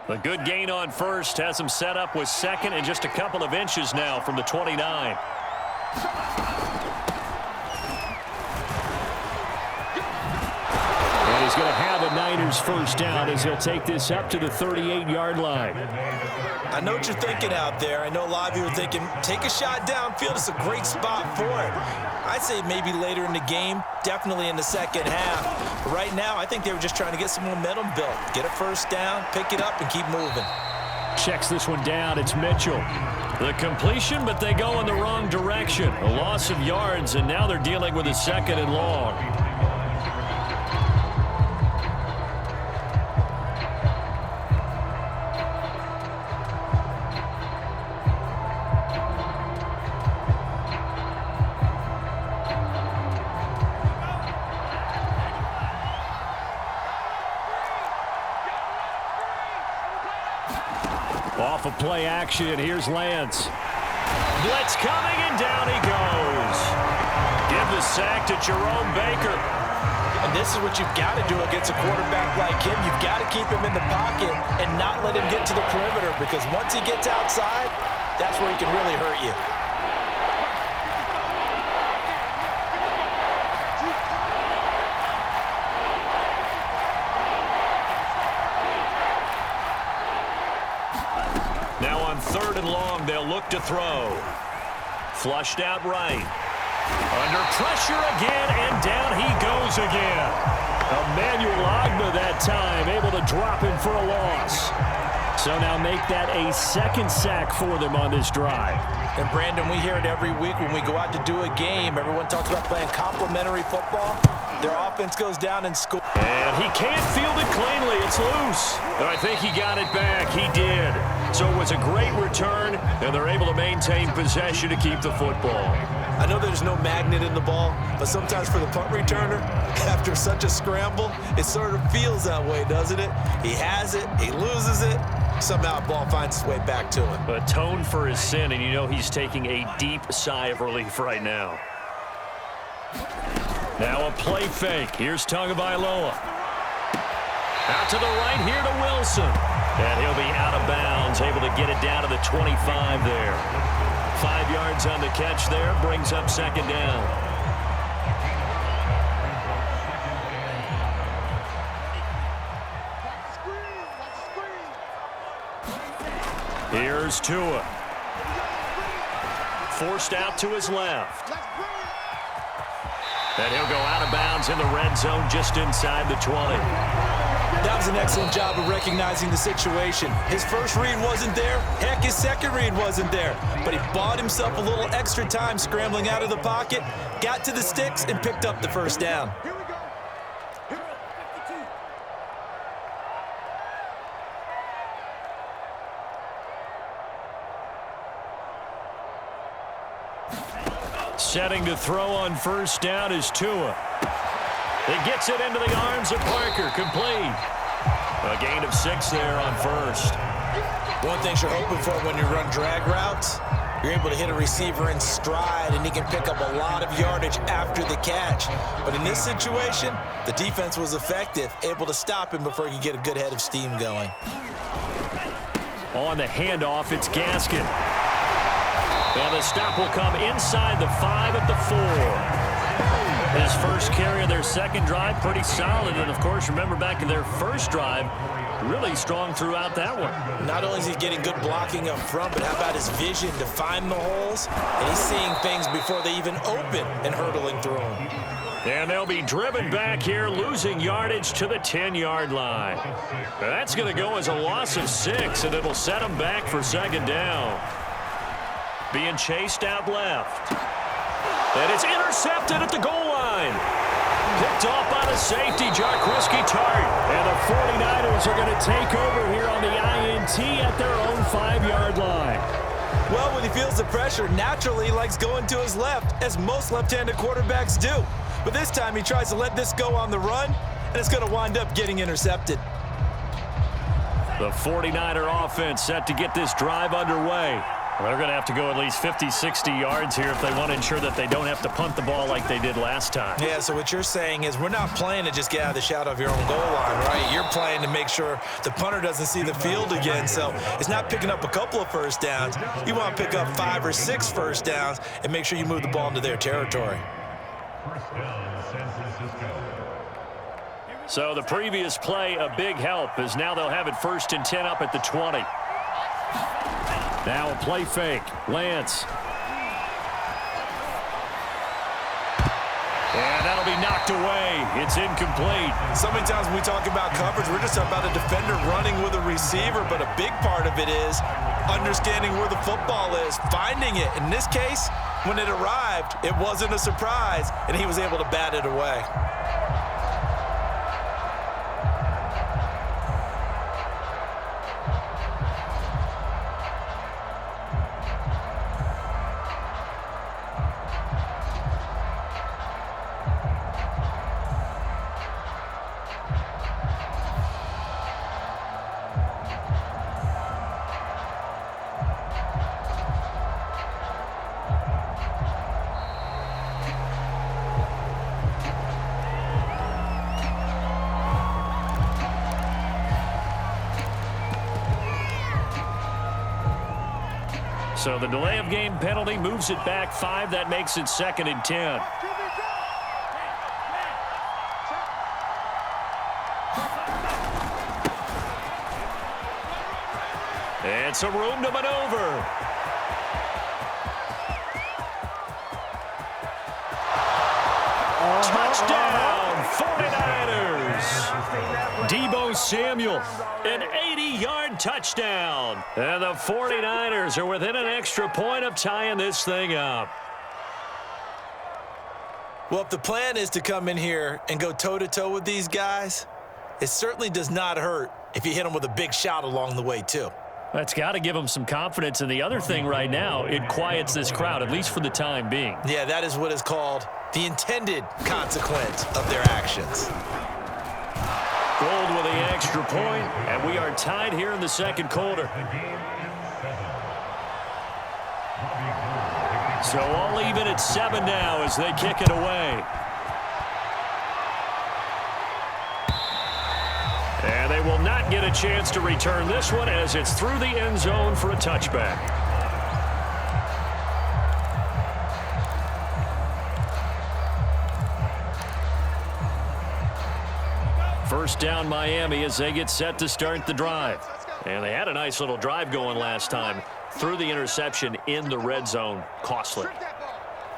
A good gain on first has him set up with second and just a couple of inches now from the 29. And he's going to have a Niners first down as he'll take this up to the 38-yard line. I know what you're thinking out there. I know a lot of you are thinking, take a shot downfield. It's a great spot for it. I'd say maybe later in the game, definitely in the second half. But right now, I think they were just trying to get some momentum built. Get a first down, pick it up, and keep moving. Checks this one down. It's Mitchell. The completion, but they go in the wrong direction. A loss of yards, and now they're dealing with a second and long. Off of play action, here's Lance. Blitz coming, and down he goes. Give the sack to Jerome Baker. And this is what you've got to do against a quarterback like him. You've got to keep him in the pocket and not let him get to the perimeter, because once he gets outside, that's where he can really hurt you. Now on 3rd and long, they'll look to throw. Flushed out right. Under pressure again, and down he goes again. Emmanuel Agba that time, able to drop him for a loss. So now make that a second sack for them on this drive. And Brandon, we hear it every week when we go out to do a game. Everyone talks about playing complementary football. Their offense goes down and scores. And he can't field it cleanly. It's loose. And I think he got it back. He did. So it was a great return, and they're able to maintain possession to keep the football. I know there's no magnet in the ball, but sometimes for the punt returner, after such a scramble, it sort of feels that way, doesn't it? He has it, he loses it, somehow the ball finds its way back to him. Atone for his sin, and you know he's taking a deep sigh of relief right now. Now a play fake. Here's Tagovailoa. Out to the right here to Wilson. And he'll be out of bounds, able to get it down to the 25 there. 5 yards on the catch there, brings up second down. Here's Tua. Forced out to his left. And he'll go out of bounds in the red zone just inside the 20. That was an excellent job of recognizing the situation. His first read wasn't there. Heck, his second read wasn't there. But he bought himself a little extra time scrambling out of the pocket, got to the sticks, and picked up the first down. Setting to throw on first down is Tua. He gets it into the arms of Parker, complete. A gain of 6 there on first. One thing you're hoping for when you run drag routes, you're able to hit a receiver in stride, and he can pick up a lot of yardage after the catch. But in this situation, the defense was effective, able to stop him before he could get a good head of steam going. On the handoff, it's Gaskin. And the stop will come inside the 5 at the 4. His first carry of their second drive, pretty solid. And, of course, remember back in their first drive, really strong throughout that one. Not only is he getting good blocking up front, but how about his vision to find the holes? And he's seeing things before they even open and hurtling through them. And they'll be driven back here, losing yardage to the 10-yard line. That's going to go as a loss of 6, and it'll set them back for second down. Being chased out left. And it's intercepted at the goal line. Picked off by the safety, Jarquiski Tart. And the 49ers are going to take over here on the INT at their own 5-yard line. Well, when he feels the pressure, naturally he likes going to his left, as most left-handed quarterbacks do. But this time he tries to let this go on the run, and it's going to wind up getting intercepted. The 49er offense set to get this drive underway. Well, they're going to have to go at least 50, 60 yards here if they want to ensure that they don't have to punt the ball like they did last time. Yeah, so what you're saying is we're not playing to just get out of the shadow of your own goal line, right? You're playing to make sure the punter doesn't see the field again. So it's not picking up a couple of first downs. You want to pick up 5 or 6 first downs and make sure you move the ball into their territory. So the previous play, a big help, as now they'll have it 1st and 10 up at the 20. Now a play fake. Lance. And that'll be knocked away. It's incomplete. So many times when we talk about coverage, we're just talking about a defender running with a receiver, but a big part of it is understanding where the football is, finding it. In this case, when it arrived, it wasn't a surprise, and he was able to bat it away. So the delay of game penalty moves it back 5. That makes it 2nd and 10. And some room to maneuver. Touchdown, 49ers. Deebo Samuel, an 80-yard touchdown. And the 49ers are within an extra point of tying this thing up. Well, if the plan is to come in here and go toe-to-toe with these guys, it certainly does not hurt if you hit them with a big shot along the way, too. That's got to give them some confidence. And the other thing right now, it quiets this crowd, at least for the time being. Yeah, that is what is called the intended consequence of their actions. Gold with the extra point, and we are tied here in the second quarter. So all even at 7 now as they kick it away. And they will not get a chance to return this one as it's through the end zone for a touchback. First down Miami as they get set to start the drive. And they had a nice little drive going last time. Through the interception in the red zone. Costly.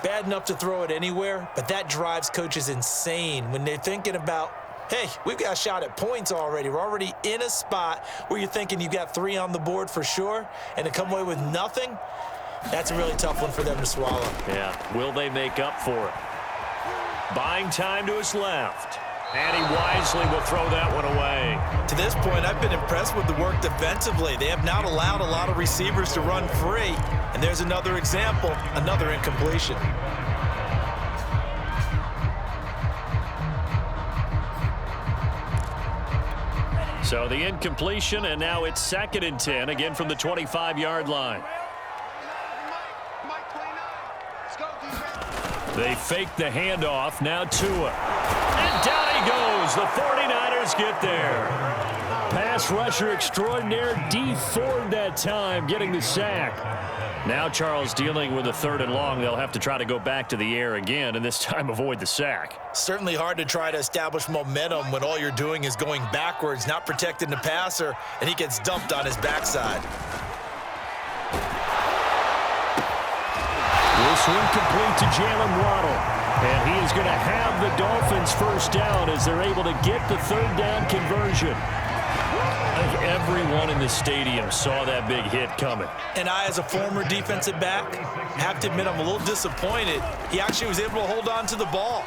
Bad enough to throw it anywhere, but that drives coaches insane when they're thinking about, hey, we've got a shot at points already. We're already in a spot where you're thinking you've got 3 on the board for sure, and to come away with nothing, that's a really tough one for them to swallow. Yeah, will they make up for it? Buying time to his left. And he wisely will throw that one away. To this point, I've been impressed with the work defensively. They have not allowed a lot of receivers to run free. And there's another example, another incompletion. So the incompletion, and now it's 2nd and 10, again from the 25-yard line. They fake the handoff, now Tua. And down he goes. The 49ers get there. Pass rusher extraordinaire, D Ford that time, getting the sack. Now Charles dealing with a 3rd and long. They'll have to try to go back to the air again, and this time avoid the sack. Certainly hard to try to establish momentum when all you're doing is going backwards, not protecting the passer, and he gets dumped on his backside. This one complete to Jalen Waddle. And he is going to have the Dolphins first down as they're able to get the 3rd down conversion. I think everyone in the stadium saw that big hit coming. And I, as a former defensive back, have to admit I'm a little disappointed. He actually was able to hold on to the ball.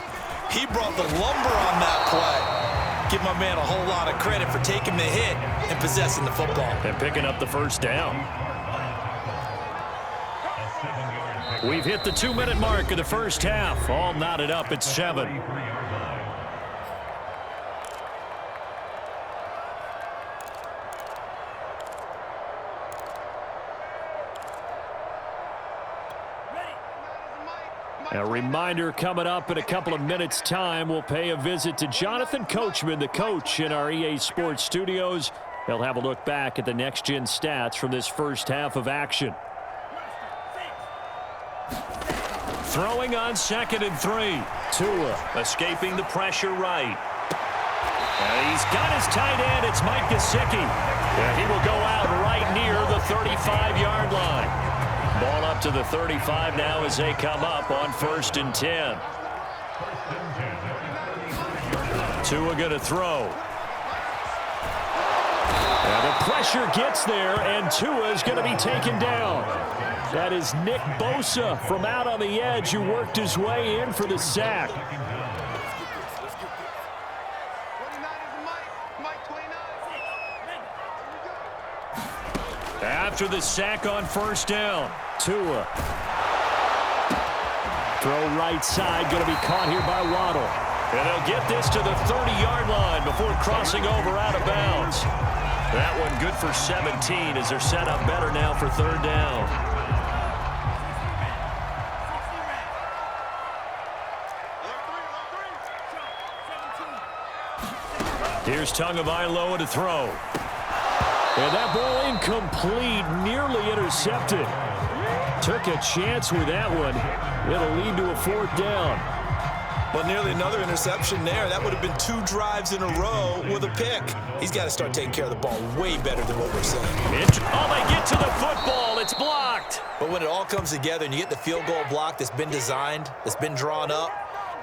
He brought the lumber on that play. Give my man a whole lot of credit for taking the hit and possessing the football. And picking up the first down. We've hit the 2-minute mark of the first half. All knotted up at 7. A reminder coming up in a couple of minutes' time. We'll pay a visit to Jonathan Coachman, the coach in our EA Sports studios. He'll have a look back at the next-gen stats from this first half of action. Throwing on 2nd and 3. Tua escaping the pressure right. And he's got his tight end. It's Mike Gesicki. And he will go out right near the 35-yard line. Ball up to the 35 now as they come up on 1st and 10. Tua going to throw. And the pressure gets there, and Tua is going to be taken down. That is Nick Bosa from out on the edge who worked his way in for the sack. After the sack on 1st down, Tua. Throw right side, going to be caught here by Waddle. And they'll get this to the 30-yard line before crossing over out of bounds. That one good for 17 as they're set up better now for 3rd down. Here's Tagovailoa to throw. And that ball incomplete, nearly intercepted. Took a chance with that one. It'll lead to a 4th down. Well, nearly another interception there. That would have been 2 drives in a row with a pick. He's got to start taking care of the ball way better than what we're saying. Oh, they get to the football. It's blocked. But when it all comes together and you get the field goal block that's been designed, that's been drawn up,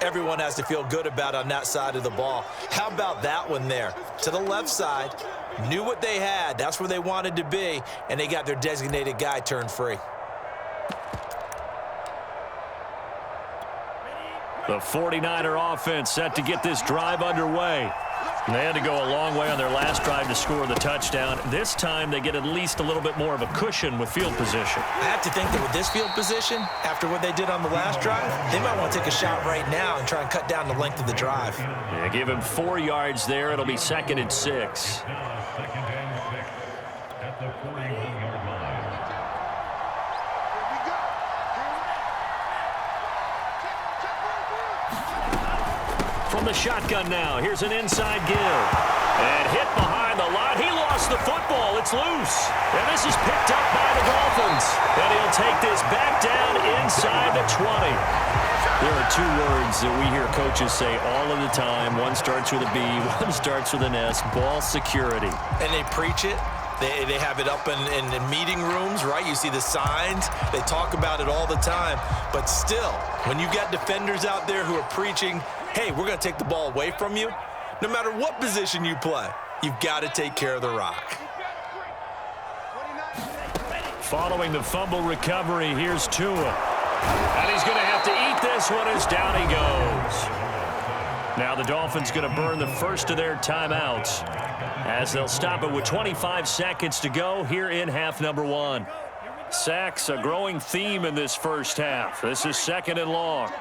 everyone has to feel good about on that side of the ball. How about that one there? To the left side, knew what they had. That's where they wanted to be, and they got their designated guy turned free. The 49er offense set to get this drive underway. They had to go a long way on their last drive to score the touchdown. This time they get at least a little bit more of a cushion with field position. I have to think that with this field position, after what they did on the last drive, they might want to take a shot right now and try and cut down the length of the drive. Yeah, give him 4 yards there. It'll be 2nd and 6. From the shotgun now, here's an inside give. And hit behind the line. He lost the football. It's loose. And this is picked up by the Dolphins. And he'll take this back down inside the 20. There are 2 words that we hear coaches say all of the time. One starts with a B, one starts with an S. Ball security. And they preach it. They have it up in meeting rooms, right? You see the signs. They talk about it all the time. But still, when you've got defenders out there who are preaching, hey, we're going to take the ball away from you, no matter what position you play, you've got to take care of the rock. Following the fumble recovery, here's Tua. And he's going to have to eat this one as down he goes. Now the Dolphins going to burn the first of their timeouts as they'll stop it with 25 seconds to go here in half number 1. Sacks, a growing theme in this first half. This is 2nd and long.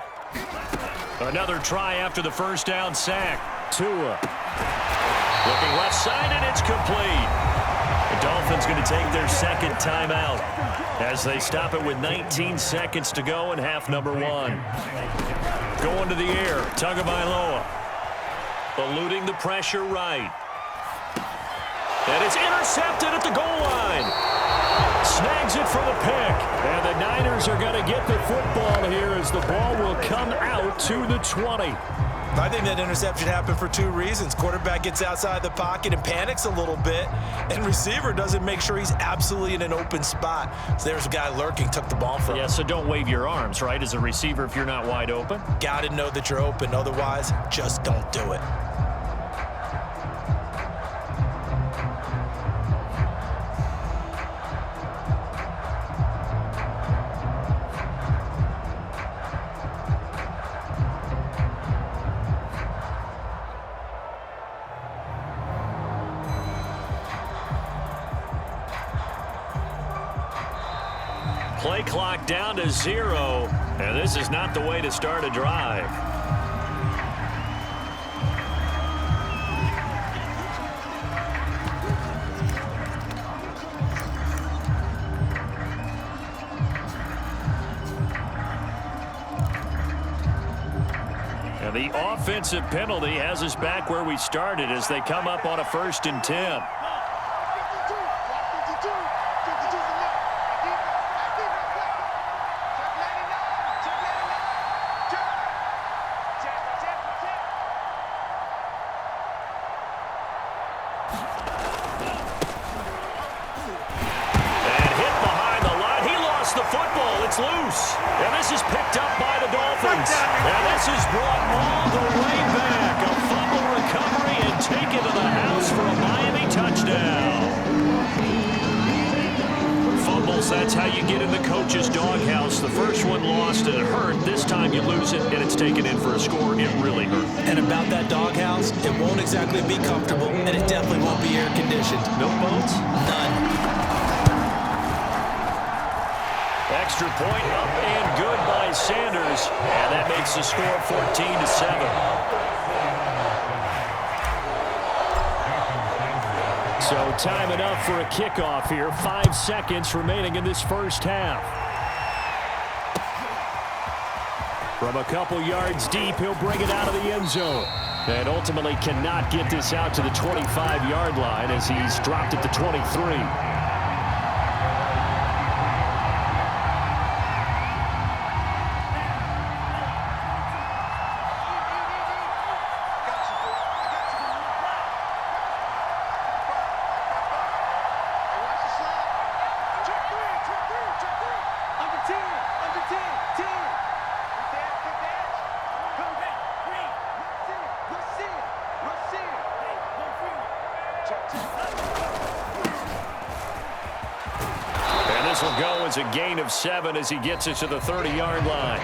Another try after the first down sack. Tua looking left side, and it's complete. The Dolphins going to take their 2nd timeout as they stop it with 19 seconds to go in half number 1. Going to the air, Tagovailoa. Eluding the pressure right. And it's intercepted at the goal line. Snags it for the pick. And the Niners are going to get the football here as the ball will come out to the 20. I think that interception happened for 2 reasons. Quarterback gets outside the pocket and panics a little bit, and receiver doesn't make sure he's absolutely in an open spot. So there's a guy lurking, took the ball from him. Yeah, so don't wave your arms, right, as a receiver if you're not wide open? Got to know that you're open. Otherwise, just don't do it. Play clock down to 0, and this is not the way to start a drive. And the offensive penalty has us back where we started as they come up on a 1st and 10. Loose, and this is picked up by the Dolphins, and this is brought all the way back. A fumble recovery and taken to the house for a Miami touchdown. Fumbles, that's how you get in the coach's doghouse. The first one lost and it hurt. This time you lose it and it's taken in for a score. It really hurt. And about that doghouse, it won't exactly be comfortable, and it definitely won't be air conditioned. No bones? None. Extra point up and good by Sanders, and that makes the score 14-7. So time enough for a kickoff here. 5 seconds remaining in this first half. From a couple yards deep, he'll bring it out of the end zone. And ultimately cannot get this out to the 25-yard line as he's dropped at the 23. Will go as a gain of 7 as he gets it to the 30-yard line.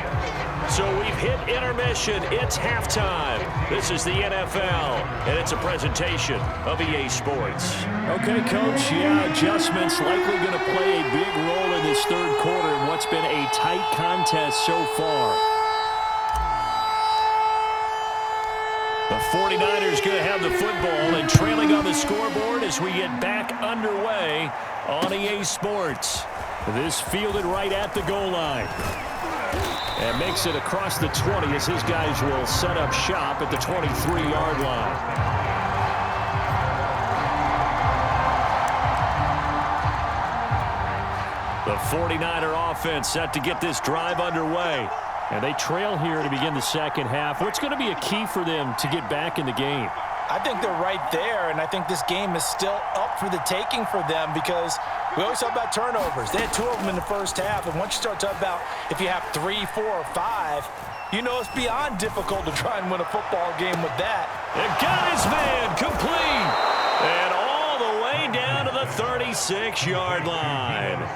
So we've hit intermission. It's halftime. This is the NFL, and it's a presentation of EA Sports. Okay, Coach, adjustments likely going to play a big role in this third quarter in what's been a tight contest so far. The 49ers going to have the football and trailing on the scoreboard as we get back underway on EA Sports. This fielded right at the goal line. And makes it across the 20 as his guys will set up shop at the 23-yard line. The 49er offense set to get this drive underway. And they trail here to begin the second half. What's going to be a key for them to get back in the game? I think they're right there, and I think this game is still up for the taking for them because we always talk about turnovers. They had 2 of them in the first half, and once you start talking about if you have 3, 4, or 5, you know it's beyond difficult to try and win a football game with that. And got his man complete, and all the way down to the 36-yard line.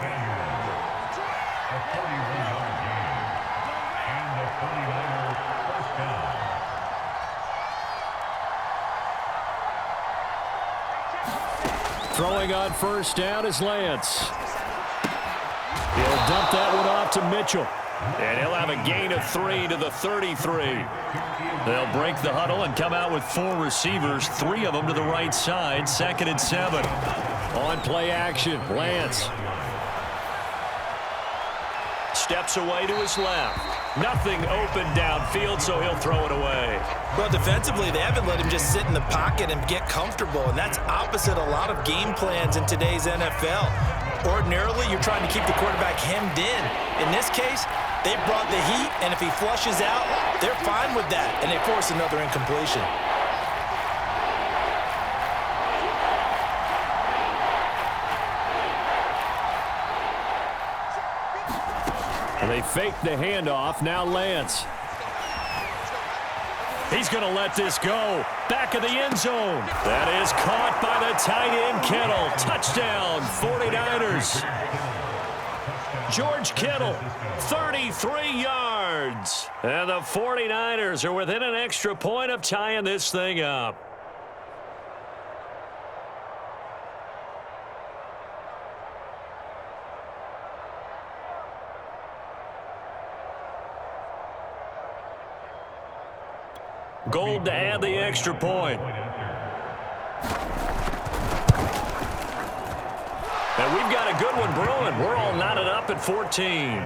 Throwing on first down is Lance. He'll dump that one off to Mitchell. And he'll have a gain of 3 to the 33. They'll break the huddle and come out with 4 receivers, 3 of them to the right side, 2nd and 7. On play action, Lance. Steps away to his left. Nothing open downfield, so he'll throw it away. Well, defensively, they haven't let him just sit in the pocket and get comfortable, and that's opposite a lot of game plans in today's NFL. Ordinarily, you're trying to keep the quarterback hemmed in. In this case, they brought the heat, and if he flushes out, they're fine with that, and they force another incompletion. And they fake the handoff. Now Lance. He's going to let this go. Back of the end zone. That is caught by the tight end, Kittle. Touchdown, 49ers. George Kittle, 33 yards. And the 49ers are within an extra point of tying this thing up. Gold to add the extra point. And we've got a good one brewing. We're all knotted up at 14.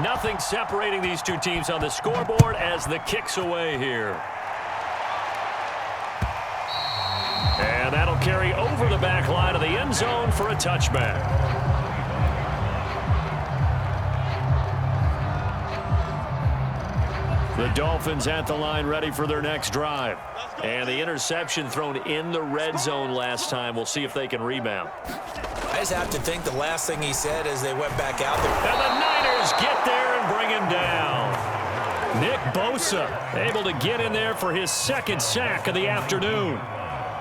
Nothing separating these two teams on the scoreboard as the kick's away here. And that'll carry over the back line of the end zone for a touchback. The Dolphins at the line ready for their next drive. And the interception thrown in the red zone last time. We'll see if they can rebound. I just have to think the last thing he said as they went back out there. And the Niners get there and bring him down. Nick Bosa able to get in there for his second sack of the afternoon.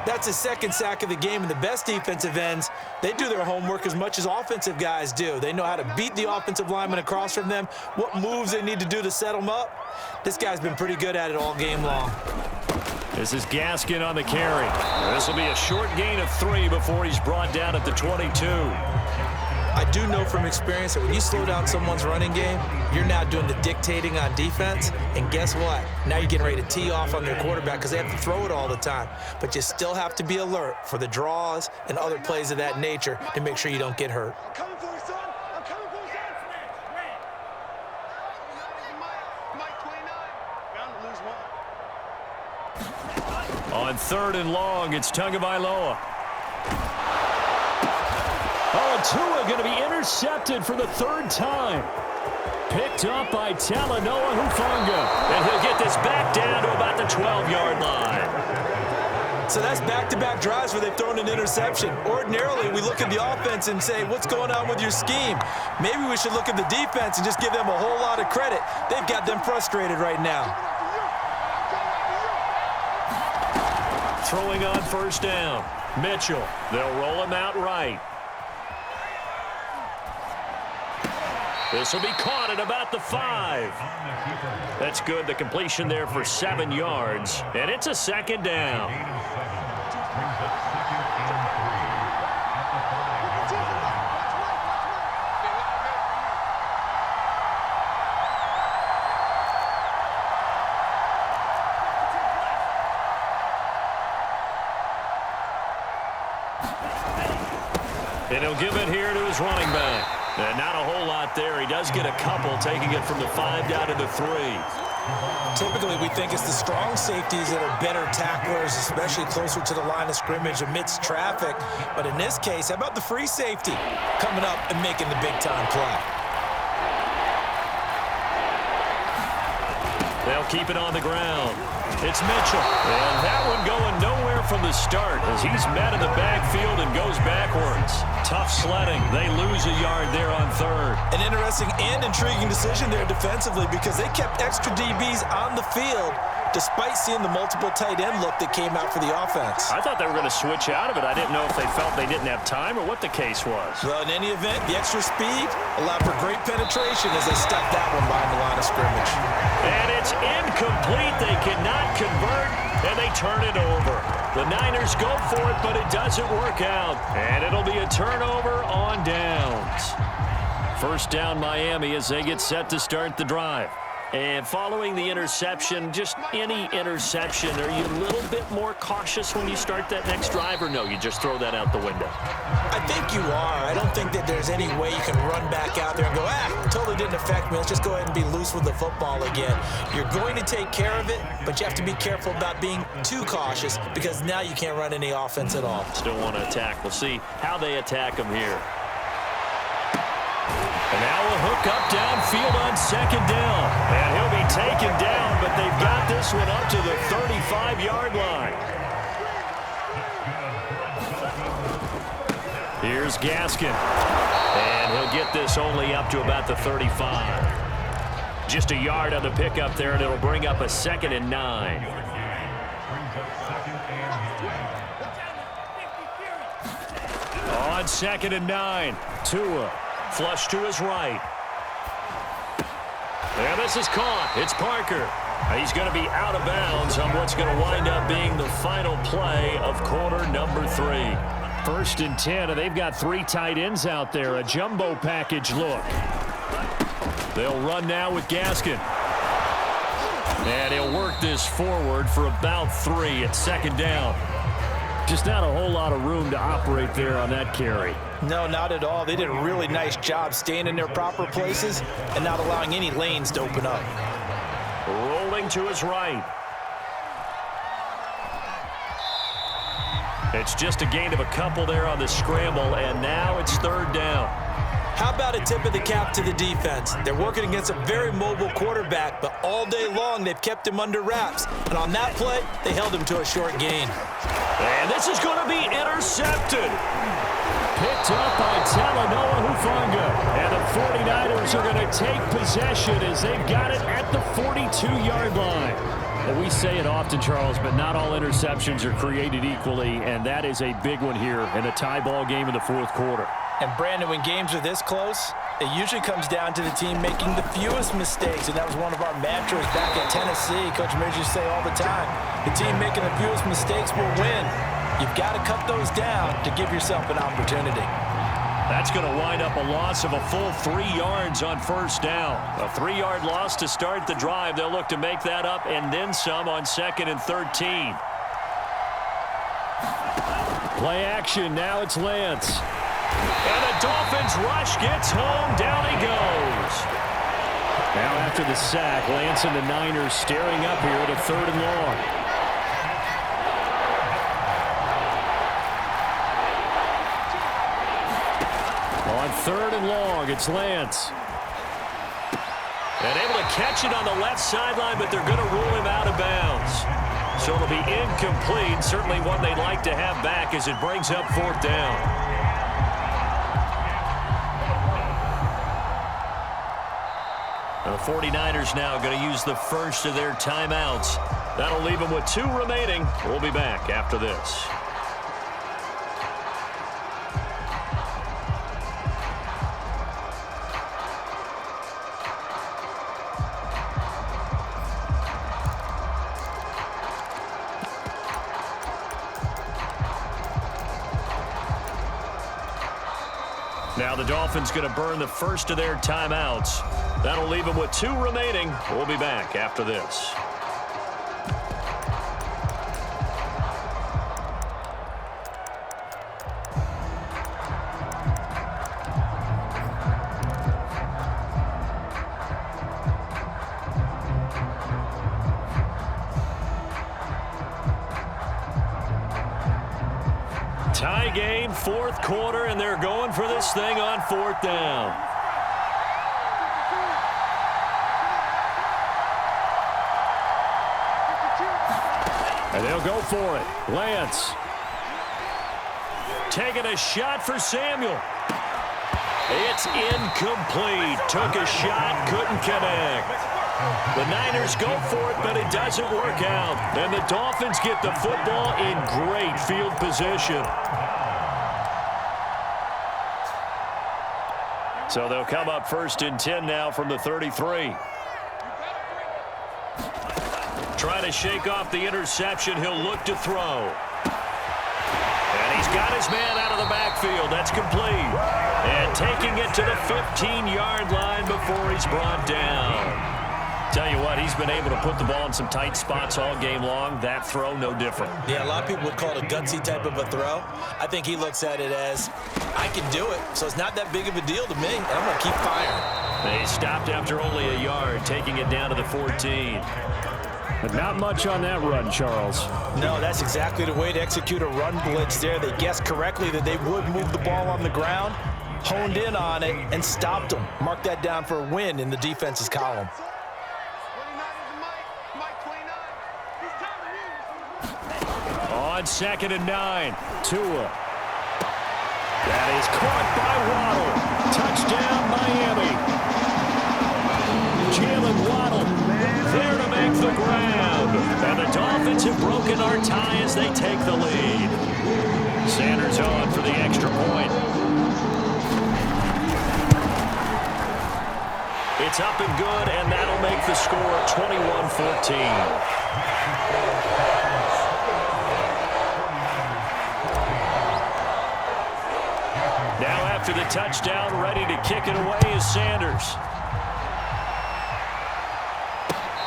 That's his second sack of the game, and the best defensive ends, they do their homework as much as offensive guys do. They know how to beat the offensive lineman across from them, what moves they need to do to set them up. This guy's been pretty good at it all game long. This is Gaskin on the carry. This will be a short gain of 3 before he's brought down at the 22. I do know from experience that when you slow down someone's running game, you're now doing the dictating on defense, and guess what? Now you're getting ready to tee off on their quarterback because they have to throw it all the time. But you still have to be alert for the draws and other plays of that nature to make sure you don't get hurt. I'm coming for you, son. I'm coming for you, son. Mike 29. Bound to lose one. On 3rd and long, it's Tagovailoa. Oh, and Tua going to be intercepted for the 3rd time. Picked up by Talanoa Hufanga. And he'll get this back down to about the 12-yard line. So that's back-to-back drives where they've thrown an interception. Ordinarily, we look at the offense and say, what's going on with your scheme? Maybe we should look at the defense and just give them a whole lot of credit. They've got them frustrated right now. Throwing on 1st down. Mitchell. They'll roll him out right. This will be caught at about the 5. That's good. The completion there for 7 yards. And it's a 2nd down. And he'll give it here to his running back. And not a whole lot there. He does get a couple, taking it from the 5 down to the 3. Typically, we think it's the strong safeties that are better tacklers, especially closer to the line of scrimmage amidst traffic. But in this case, how about the free safety coming up and making the big-time play? They'll keep it on the ground. It's Mitchell. And that one going nowhere from the start as he's met in the backfield and goes backwards. Tough sledding. They lose a yard there on 3rd. An interesting and intriguing decision there defensively because they kept extra DBs on the field despite seeing the multiple tight end look that came out for the offense. I thought they were going to switch out of it. I didn't know if they felt they didn't have time or what the case was. Well, in any event, the extra speed allowed for great penetration as they stuffed that one behind the line of scrimmage. And it's incomplete. They cannot convert, and they turn it over. The Niners go for it, but it doesn't work out. And it'll be a turnover on downs. 1st down Miami as they get set to start the drive. And following the interception, just any interception, are you a little bit more cautious when you start that next drive, or no, you just throw that out the window? I think you are. I don't think that there's any way you can run back out there and go, it totally didn't affect me. Let's just go ahead and be loose with the football again. You're going to take care of it, but you have to be careful about being too cautious because now you can't run any offense at all. Still want to attack. We'll see how they attack them here. And now a hook up downfield on 2nd down. And he'll be taken down, but they've got this one up to the 35-yard line. Here's Gaskin. And he'll get this only up to about the 35. Just a yard on the pickup there, and it'll bring up a 2nd and 9. On 2nd and 9, Tua. Flush to his right. And this is caught. It's Parker. He's going to be out of bounds on what's going to wind up being the final play of quarter number 3. 1st and 10, and they've got 3 tight ends out there. A jumbo package look. They'll run now with Gaskin. And he'll work this forward for about 3 at 2nd down. Just not a whole lot of room to operate there on that carry. No, not at all. They did a really nice job staying in their proper places and not allowing any lanes to open up. Rolling to his right. It's just a gain of a couple there on the scramble, and now it's third down. How about a tip of the cap to the defense? They're working against a very mobile quarterback, but all day long they've kept him under wraps. And on that play, they held him to a short gain. And this is going to be intercepted. Picked up by Talanoa Hufanga. And the 49ers are going to take possession as they've got it at the 42-yard line. Well, we say it often, Charles, but not all interceptions are created equally, and that is a big one here in a tie ball game in the fourth quarter. And, Brandon, when games are this close, it usually comes down to the team making the fewest mistakes, and that was one of our mantras back at Tennessee. Coach Mears used to say all the time, the team making the fewest mistakes will win. You've got to cut those down to give yourself an opportunity. That's going to wind up a loss of a full 3 yards on first down. A 3-yard loss to start the drive. They'll look to make that up and then some on 2nd and 13. Play action. Now it's Lance. And the Dolphins rush gets home. Down he goes. Now after the sack, Lance and the Niners staring up here at a 3rd and long. On 3rd and long, it's Lance. And able to catch it on the left sideline, but they're going to rule him out of bounds. So it'll be incomplete. Certainly one they'd like to have back as it brings up 4th down. The 49ers now going to use the first of their timeouts. That'll leave them with 2 remaining. We'll be back after this. Now the Dolphins going to burn the first of their timeouts. That'll leave them with 2 remaining. We'll be back after this. Tie game, 4th quarter, and they're going for this thing on 4th down. And they'll go for it. Lance. Taking a shot for Samuel. It's incomplete. Took a shot, couldn't connect. The Niners go for it, but it doesn't work out. And the Dolphins get the football in great field position. So they'll come up 1st and 10 now from the 33. Trying to shake off the interception. He'll look to throw. And he's got his man out of the backfield. That's complete. And taking it to the 15-yard line before he's brought down. Tell you what, he's been able to put the ball in some tight spots all game long. That throw, no different. Yeah, a lot of people would call it a gutsy type of a throw. I think he looks at it as, I can do it, so it's not that big of a deal to me, and I'm going to keep firing. They stopped after only a yard, taking it down to the 14. But not much on that run, Charles. No, that's exactly the way to execute a run blitz there. They guessed correctly that they would move the ball on the ground, honed in on it, and stopped them. Mark that down for a win in the defense's column. On 2nd and 9, Tua. That is caught by Waddle. Touchdown, Miami. Jalen Waddle there to make the grab. And the Dolphins have broken our tie as they take the lead. Sanders on for the extra point. It's up and good, and that'll make the score 21-14. Now after the touchdown, ready to kick it away is Sanders.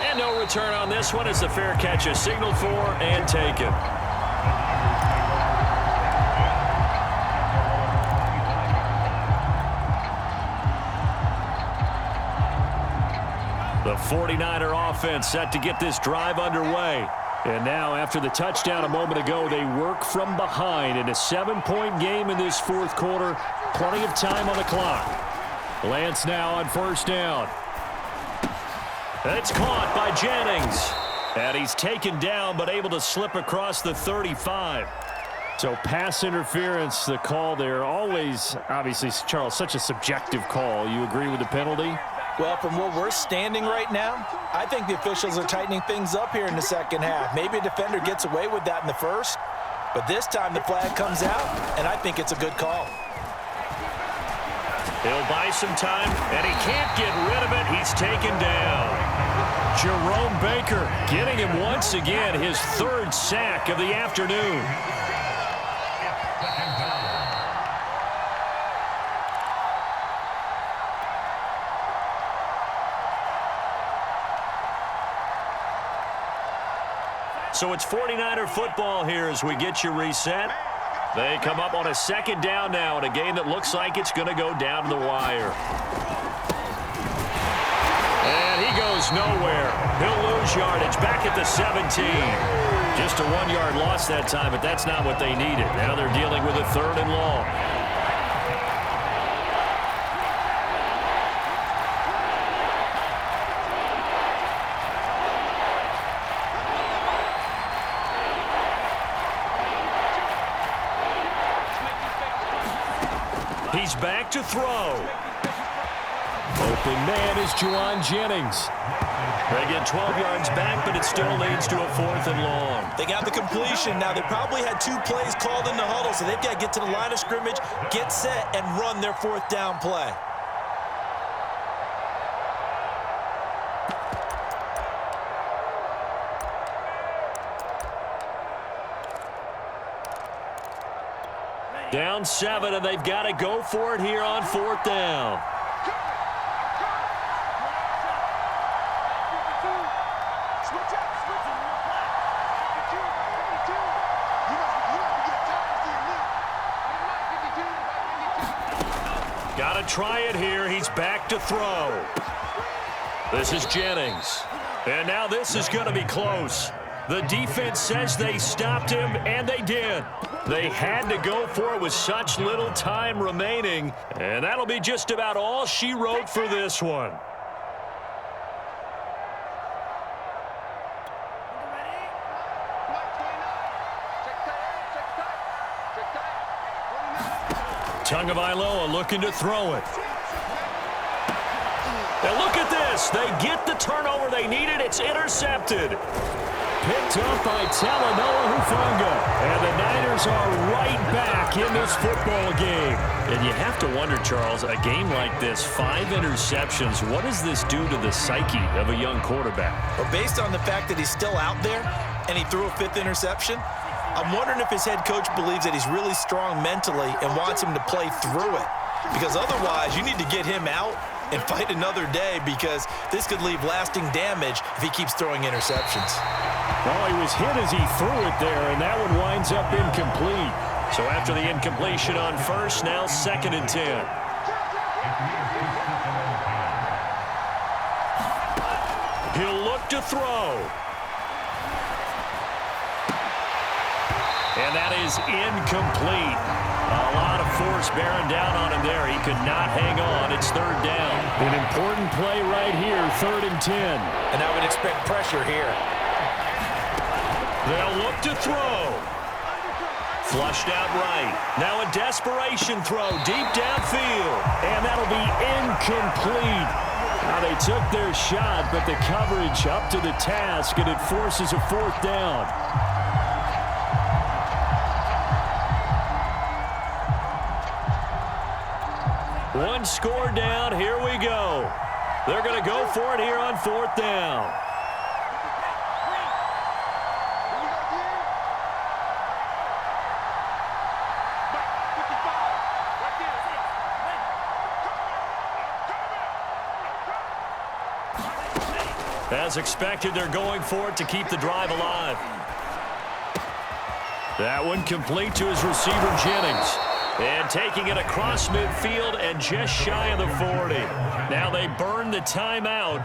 And no return on this one as the fair catch is signaled for and taken. The 49er offense set to get this drive underway. And now, after the touchdown a moment ago, they work from behind in a 7-point game in this fourth quarter. Plenty of time on the clock. Lance now on first down. It's caught by Jennings. And he's taken down but able to slip across the 35. So pass interference, the call there. Always, obviously, Charles, such a subjective call. You agree with the penalty? Well, from where we're standing right now, I think the officials are tightening things up here in the second half. Maybe a defender gets away with that in the first, but this time the flag comes out, and I think it's a good call. He'll buy some time, and he can't get rid of it. He's taken down. Jerome Baker getting him once again, his third sack of the afternoon. So it's 49er football here as we get you reset. They come up on a second down now in a game that looks like it's going to go down to the wire. And he goes nowhere. He'll lose yardage back at the 17. Just a 1-yard loss that time, but that's not what they needed. Now they're dealing with a 3rd and long. He's back to throw. Open man is Juwan Jennings. They get 12 yards back, but it still leads to a 4th and long. They got the completion. Now, they probably had 2 plays called in the huddle, so they've got to get to the line of scrimmage, get set, and run their 4th down play. Down 7, and they've got to go for it here on 4th down. Got to try it here. He's back to throw. This is Jennings. And now this is going to be close. The defense says they stopped him, and they did. They had to go for it with such little time remaining, and that'll be just about all she wrote for this one. Tagovailoa looking to throw it. And look at this. They get the turnover they needed. It's intercepted. Picked up by Talanoa Hufanga. And the Niners are right back in this football game. And you have to wonder, Charles, a game like this, 5 interceptions, what does this do to the psyche of a young quarterback? Well, based on the fact that he's still out there and he threw a 5th interception, I'm wondering if his head coach believes that he's really strong mentally and wants him to play through it. Because otherwise, you need to get him out and fight another day, because this could leave lasting damage if he keeps throwing interceptions. Well, he was hit as he threw it there, and that one winds up incomplete. So after the incompletion on first, now 2nd and 10. He'll look to throw. And that is incomplete. A lot of force bearing down on him there. He could not hang on. It's 3rd down. An important play right here, 3rd and 10. And I would expect pressure here. They'll look to throw. Flushed out right. Now a desperation throw deep downfield. And that'll be incomplete. Now they took their shot, but the coverage up to the task, and it forces a 4th down. One score down. Here we go. They're going to go for it here on 4th down. As expected, they're going for it to keep the drive alive. That one complete to his receiver, Jennings. And taking it across midfield and just shy of the 40. Now they burn the timeout.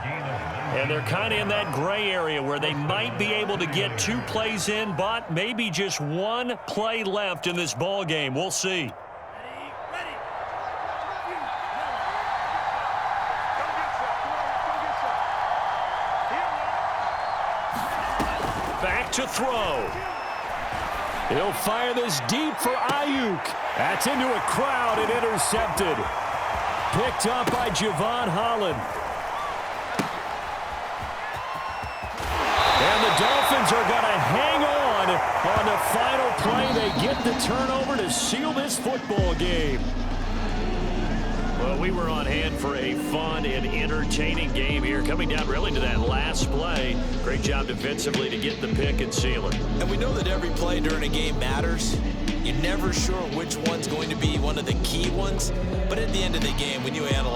And they're kind of in that gray area where they might be able to get 2 plays in, but maybe just 1 play left in this ball game. We'll see. Back to throw. He'll fire this deep for Ayuk. That's into a crowd and intercepted. Picked up by Javon Holland. And the Dolphins are going to hang on the final play. They get the turnover to seal this football game. Well, we were on hand for a fun and entertaining game here. Coming down really to that last play. Great job defensively to get the pick and seal it. And we know that every play during a game matters. You're never sure which one's going to be one of the key ones. But at the end of the game, when you analyze